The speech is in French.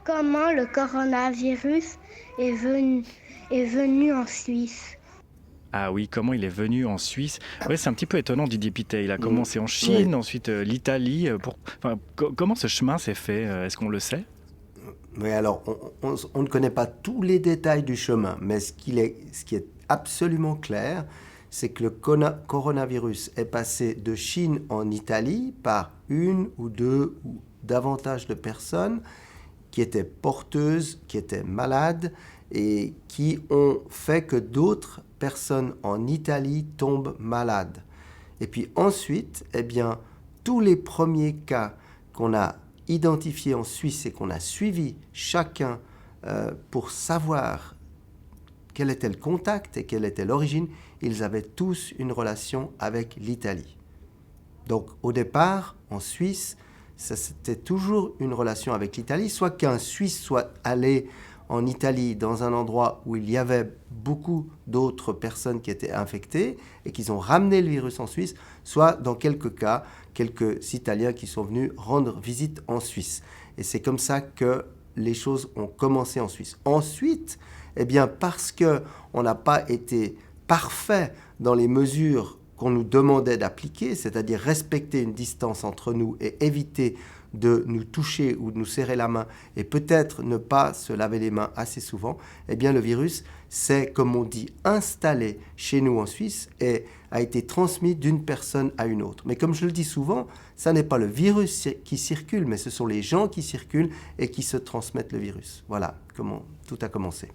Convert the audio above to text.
comment le coronavirus est venu en Suisse. Ah oui, comment il est venu en Suisse? Ouais, c'est un petit peu étonnant, Didier Pittet. Il a Mm. commencé en Oui. Chine, ensuite l'Italie. Comment ce chemin s'est fait? Est-ce qu'on le sait? Oui, alors, on ne connaît pas tous les détails du chemin, mais ce qui est absolument clair, c'est que le coronavirus est passé de Chine en Italie par une ou deux ou davantage de personnes qui étaient porteuses, qui étaient malades et qui ont fait que d'autres personnes en Italie tombent malades. Et puis ensuite, eh bien, tous les premiers cas qu'on a identifiés en Suisse et qu'on a suivis chacun pour savoir quel était le contact et quelle était l'origine, ils avaient tous une relation avec l'Italie. Donc au départ, en Suisse, c'était toujours une relation avec l'Italie, soit qu'un Suisse soit allé en Italie dans un endroit où il y avait beaucoup d'autres personnes qui étaient infectées et qu'ils ont ramené le virus en Suisse, soit dans quelques cas, quelques Italiens qui sont venus rendre visite en Suisse. Et c'est comme ça que les choses ont commencé en Suisse. Ensuite, eh bien, parce qu'on n'a pas été parfait dans les mesures qu'on nous demandait d'appliquer, c'est-à-dire respecter une distance entre nous et éviter de nous toucher ou de nous serrer la main et peut-être ne pas se laver les mains assez souvent, eh bien le virus s'est, comme on dit, installé chez nous en Suisse et a été transmis d'une personne à une autre. Mais comme je le dis souvent, ça n'est pas le virus qui circule, mais ce sont les gens qui circulent et qui se transmettent le virus. Voilà comment tout a commencé.